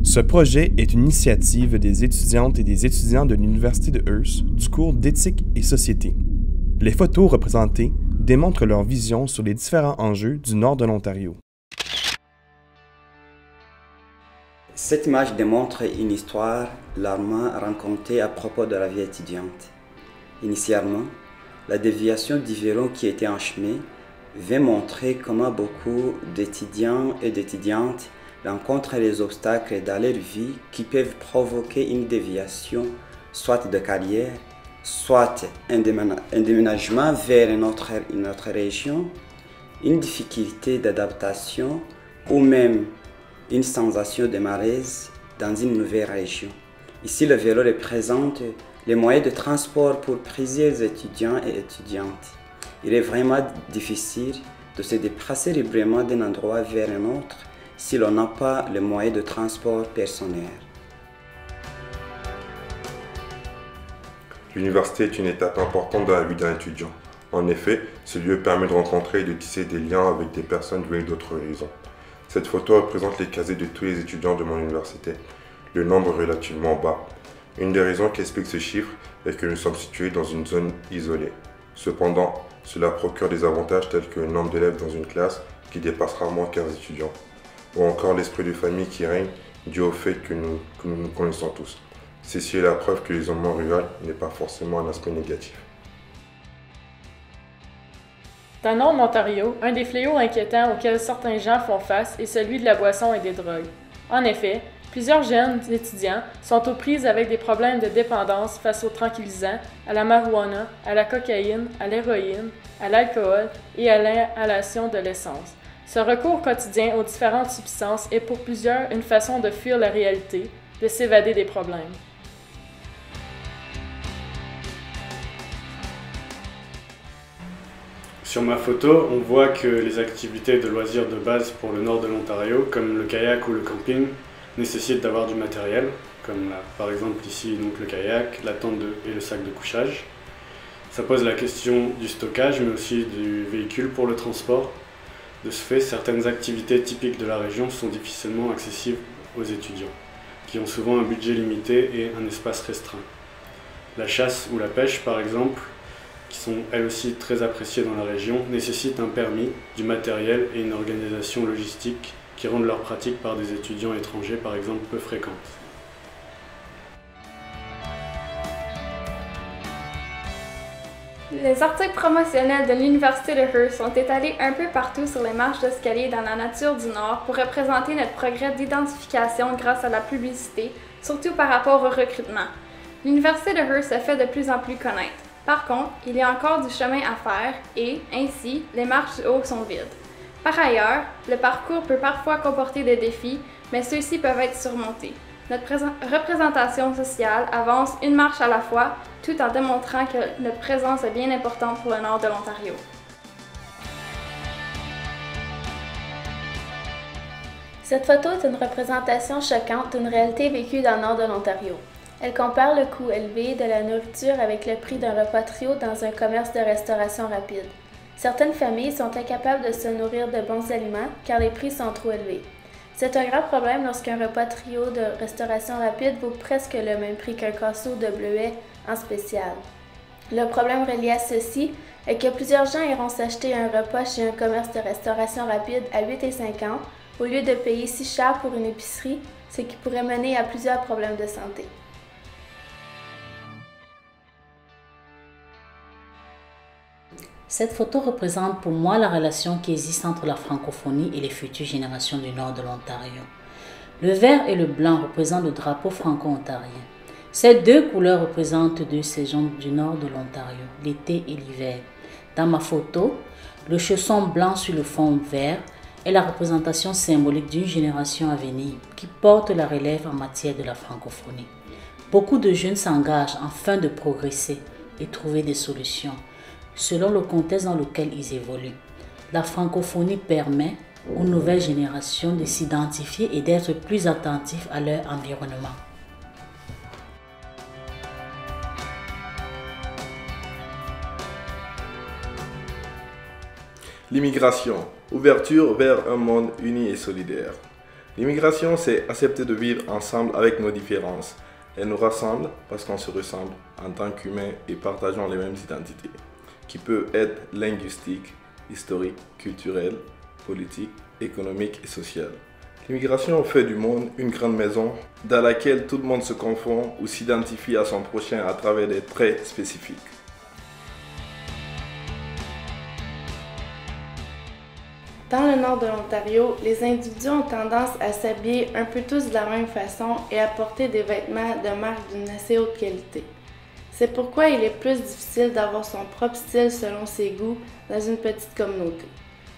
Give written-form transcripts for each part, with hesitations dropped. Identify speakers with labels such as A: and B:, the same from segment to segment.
A: Ce projet est une initiative des étudiantes et des étudiants de l'Université de Hearst du cours d'éthique et société. Les photos représentées démontrent leur vision sur les différents enjeux du nord de l'Ontario.
B: Cette image démontre une histoire largement racontée à propos de la vie étudiante. Initialement, la déviation du vélo qui était en chemin veut montrer comment beaucoup d'étudiants et d'étudiantes rencontrent les obstacles dans leur vie qui peuvent provoquer une déviation, soit de carrière, soit un déménagement vers une autre région, une difficulté d'adaptation ou même une sensation de malaise dans une nouvelle région. Ici, le vélo représente les moyens de transport pour plusieurs étudiants et étudiantes. Il est vraiment difficile de se déplacer librement d'un endroit vers un autre si l'on n'a pas les moyens de transport personnel.
C: L'université est une étape importante dans la vie d'un étudiant. En effet, ce lieu permet de rencontrer et de tisser des liens avec des personnes venues d'autres horizons. Cette photo représente les casiers de tous les étudiants de mon université. Le nombre est relativement bas. Une des raisons qui explique ce chiffre est que nous sommes situés dans une zone isolée. Cependant, cela procure des avantages tels que le nombre d'élèves dans une classe qui dépasse rarement 15 étudiants, ou encore l'esprit de famille qui règne dû au fait que nous nous connaissons tous. Ceci est la preuve que l'isolement rural n'est pas forcément un aspect négatif.
D: Dans le nord de l'Ontario, un des fléaux inquiétants auxquels certains gens font face est celui de la boisson et des drogues. En effet, plusieurs jeunes étudiants sont aux prises avec des problèmes de dépendance face aux tranquillisants, à la marijuana, à la cocaïne, à l'héroïne, à l'alcool et à l'inhalation de l'essence. Ce recours quotidien aux différentes substances est pour plusieurs une façon de fuir la réalité, de s'évader des problèmes.
E: Sur ma photo, on voit que les activités de loisirs de base pour le nord de l'Ontario, comme le kayak ou le camping, nécessitent d'avoir du matériel, comme par exemple ici donc le kayak, la tente et le sac de couchage. Ça pose la question du stockage, mais aussi du véhicule pour le transport. De ce fait, certaines activités typiques de la région sont difficilement accessibles aux étudiants, qui ont souvent un budget limité et un espace restreint. La chasse ou la pêche, par exemple, qui sont elles aussi très appréciées dans la région, nécessitent un permis, du matériel et une organisation logistique qui rendent leur pratique par des étudiants étrangers, par exemple, peu fréquentes.
F: Les articles promotionnels de l'Université de Hearst sont étalés un peu partout sur les marches d'escalier dans la nature du Nord pour représenter notre progrès d'identification grâce à la publicité, surtout par rapport au recrutement. L'Université de Hearst se fait de plus en plus connaître. Par contre, il y a encore du chemin à faire et, ainsi, les marches du haut sont vides. Par ailleurs, le parcours peut parfois comporter des défis, mais ceux-ci peuvent être surmontés. Notre représentation sociale avance une marche à la fois, tout en démontrant que notre présence est bien importante pour le nord de l'Ontario.
G: Cette photo est une représentation choquante d'une réalité vécue dans le nord de l'Ontario. Elle compare le coût élevé de la nourriture avec le prix d'un repas trio dans un commerce de restauration rapide. Certaines familles sont incapables de se nourrir de bons aliments car les prix sont trop élevés. C'est un grave problème lorsqu'un repas trio de restauration rapide vaut presque le même prix qu'un casseau de bleuets en spécial. Le problème relié à ceci est que plusieurs gens iront s'acheter un repas chez un commerce de restauration rapide à 8,50 au lieu de payer si cher pour une épicerie, ce qui pourrait mener à plusieurs problèmes de santé.
H: Cette photo représente pour moi la relation qui existe entre la francophonie et les futures générations du nord de l'Ontario. Le vert et le blanc représentent le drapeau franco-ontarien. Ces deux couleurs représentent deux saisons du nord de l'Ontario, l'été et l'hiver. Dans ma photo, le chausson blanc sur le fond vert est la représentation symbolique d'une génération à venir qui porte la relève en matière de la francophonie. Beaucoup de jeunes s'engagent afin de progresser et trouver des solutions selon le contexte dans lequel ils évoluent. La francophonie permet aux nouvelles générations de s'identifier et d'être plus attentifs à leur environnement.
I: L'immigration, ouverture vers un monde uni et solidaire. L'immigration, c'est accepter de vivre ensemble avec nos différences. Elle nous rassemble parce qu'on se ressemble en tant qu'humains et partageons les mêmes identités, qui peuvent être linguistiques, historiques, culturelles, politiques, économiques et sociales. L'immigration fait du monde une grande maison dans laquelle tout le monde se confond ou s'identifie à son prochain à travers des traits spécifiques.
G: Dans le nord de l'Ontario, les individus ont tendance à s'habiller un peu tous de la même façon et à porter des vêtements de marque d'une assez haute qualité. C'est pourquoi il est plus difficile d'avoir son propre style selon ses goûts dans une petite communauté.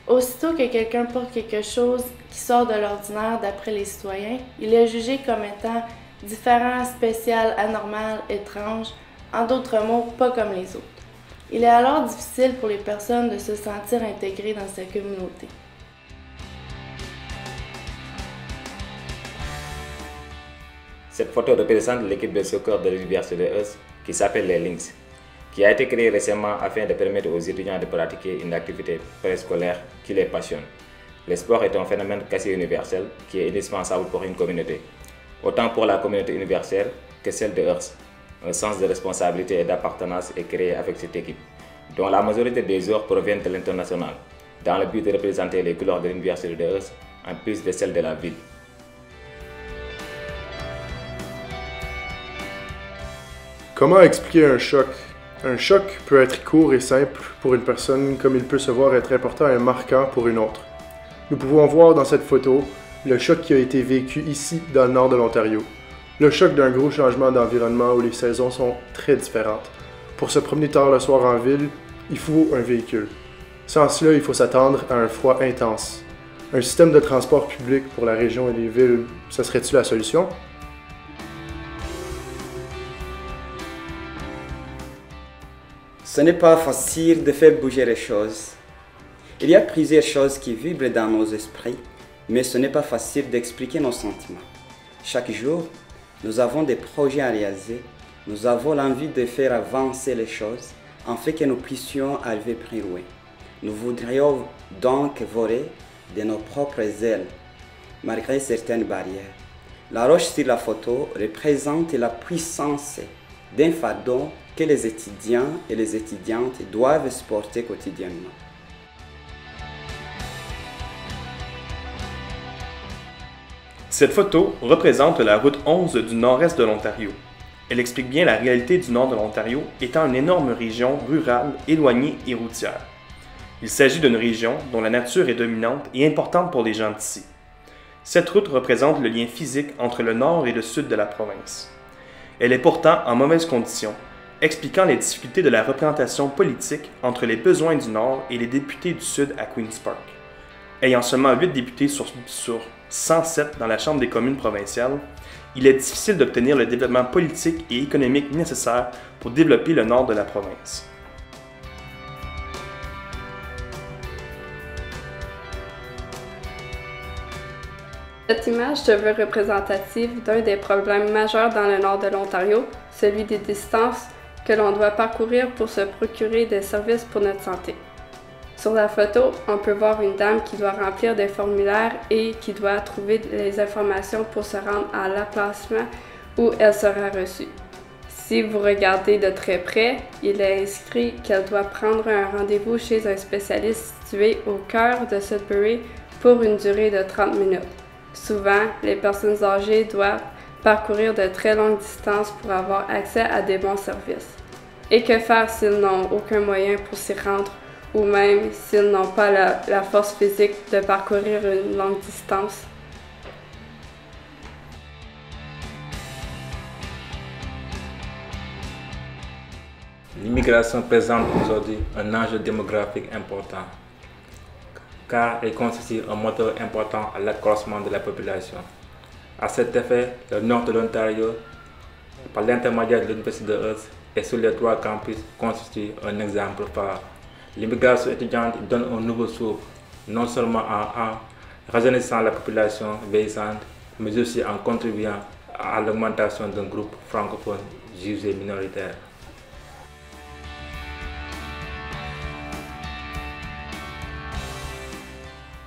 G: Aussitôt que quelqu'un porte quelque chose qui sort de l'ordinaire d'après les citoyens, il est jugé comme étant différent, spécial, anormal, étrange, en d'autres mots, pas comme les autres. Il est alors difficile pour les personnes de se sentir intégrées dans sa communauté.
J: Cette photo représente l'équipe de soccer de l'Université de Hearst qui s'appelle les Lynx, qui a été créée récemment afin de permettre aux étudiants de pratiquer une activité préscolaire qui les passionne. Le sport est un phénomène quasi universel qui est indispensable pour une communauté, autant pour la communauté universelle que celle de Hearst. Un sens de responsabilité et d'appartenance est créé avec cette équipe, dont la majorité des joueurs proviennent de l'international, dans le but de représenter les couleurs de l'Université de Hearst en plus de celles de la ville.
A: Comment expliquer un choc? Un choc peut être court et simple pour une personne comme il peut se voir être important et marquant pour une autre. Nous pouvons voir dans cette photo le choc qui a été vécu ici dans le nord de l'Ontario. Le choc d'un gros changement d'environnement où les saisons sont très différentes. Pour se promener tard le soir en ville, il faut un véhicule. Sans cela, il faut s'attendre à un froid intense. Un système de transport public pour la région et les villes, ce serait-tu la solution?
B: Ce n'est pas facile de faire bouger les choses. Il y a plusieurs choses qui vibrent dans nos esprits, mais ce n'est pas facile d'expliquer nos sentiments. Chaque jour, nous avons des projets à réaliser, nous avons l'envie de faire avancer les choses, afin que nous puissions arriver plus loin. Nous voudrions donc voler de nos propres ailes, malgré certaines barrières. La roche sur la photo représente la puissance d'un fardeau que les étudiants et les étudiantes doivent se porter quotidiennement.
A: Cette photo représente la route 11 du nord-est de l'Ontario. Elle explique bien la réalité du nord de l'Ontario étant une énorme région rurale, éloignée et routière. Il s'agit d'une région dont la nature est dominante et importante pour les gens d'ici. Cette route représente le lien physique entre le nord et le sud de la province. Elle est pourtant en mauvaise condition, expliquant les difficultés de la représentation politique entre les besoins du Nord et les députés du Sud à Queen's Park. Ayant seulement 8 députés sur 107 dans la Chambre des communes provinciales, il est difficile d'obtenir le développement politique et économique nécessaire pour développer le nord de la province.
K: Cette image se veut représentative d'un des problèmes majeurs dans le nord de l'Ontario, celui des distances que l'on doit parcourir pour se procurer des services pour notre santé. Sur la photo, on peut voir une dame qui doit remplir des formulaires et qui doit trouver les informations pour se rendre à l'emplacement où elle sera reçue. Si vous regardez de très près, il est inscrit qu'elle doit prendre un rendez-vous chez un spécialiste situé au cœur de Sudbury pour une durée de 30 minutes. Souvent, les personnes âgées doivent parcourir de très longues distances pour avoir accès à des bons services. Et que faire s'ils n'ont aucun moyen pour s'y rendre ou même s'ils n'ont pas la force physique de parcourir une longue distance?
J: L'immigration présente aujourd'hui un enjeu démographique important, car elle constitue un moteur important à l'accroissement de la population. À cet effet, le nord de l'Ontario, par l'intermédiaire de l'Université de Hearst et sur les 3 campus, constitue un exemple phare. L'immigration étudiante donne un nouveau souffle, non seulement en rajeunissant la population vieillissante, mais aussi en contribuant à l'augmentation d'un groupe francophone jugé minoritaire.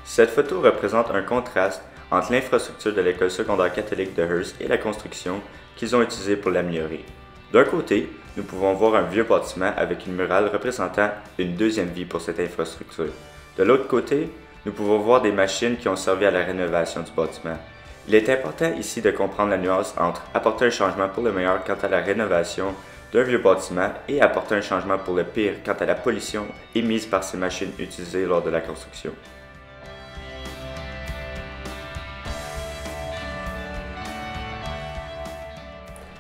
B: Cette photo représente un contraste entre l'infrastructure de l'école secondaire catholique de Hearst et la construction qu'ils ont utilisée pour l'améliorer. D'un côté, nous pouvons voir un vieux bâtiment avec une murale représentant une deuxième vie pour cette infrastructure. De l'autre côté, nous pouvons voir des machines qui ont servi à la rénovation du bâtiment. Il est important ici de comprendre la nuance entre apporter un changement pour le meilleur quant à la rénovation d'un vieux bâtiment et apporter un changement pour le pire quant à la pollution émise par ces machines utilisées lors de la construction.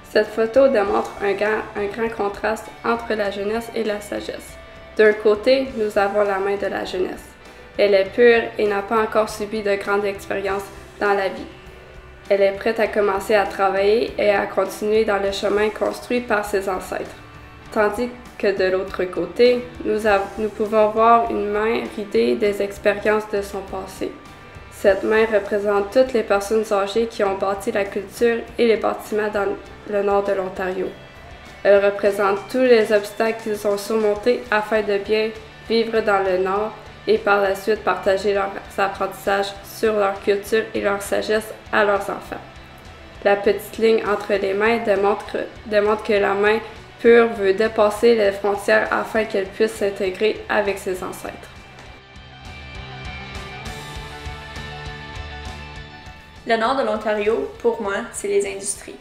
K: Cette photo démontre un grand contraste entre la jeunesse et la sagesse. D'un côté, nous avons la main de la jeunesse. Elle est pure et n'a pas encore subi de grandes expériences dans la vie. Elle est prête à commencer à travailler et à continuer dans le chemin construit par ses ancêtres. Tandis que de l'autre côté, nous pouvons voir une main ridée des expériences de son passé. Cette main représente toutes les personnes âgées qui ont bâti la culture et les bâtiments dans le nord de l'Ontario. Elle représente tous les obstacles qu'ils ont surmontés afin de bien vivre dans le nord et par la suite partager leurs apprentissages sur leur culture et leur sagesse à leurs enfants. La petite ligne entre les mains démontre que la main pure veut dépasser les frontières afin qu'elle puisse s'intégrer avec ses ancêtres.
L: Le nord de l'Ontario, pour moi, c'est les industries.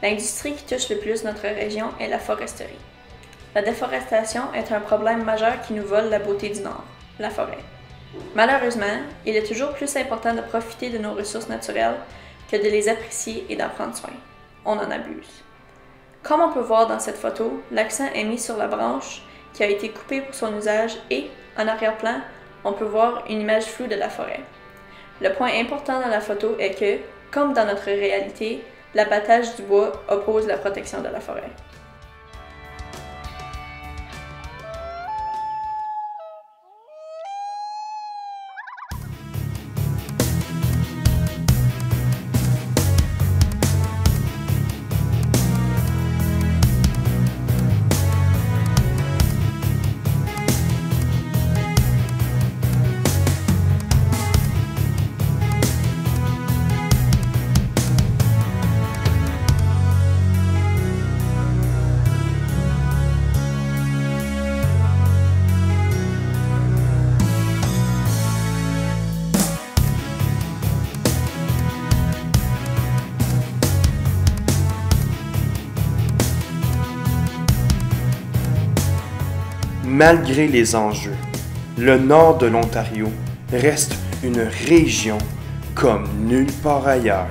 L: L'industrie qui touche le plus notre région est la foresterie. La déforestation est un problème majeur qui nous vole la beauté du nord, la forêt. Malheureusement, il est toujours plus important de profiter de nos ressources naturelles que de les apprécier et d'en prendre soin. On en abuse. Comme on peut voir dans cette photo, l'accent est mis sur la branche qui a été coupée pour son usage et, en arrière-plan, on peut voir une image floue de la forêt. Le point important dans la photo est que, comme dans notre réalité, l'abattage du bois oppose la protection de la forêt.
A: Malgré les enjeux, le nord de l'Ontario reste une région comme nulle part ailleurs.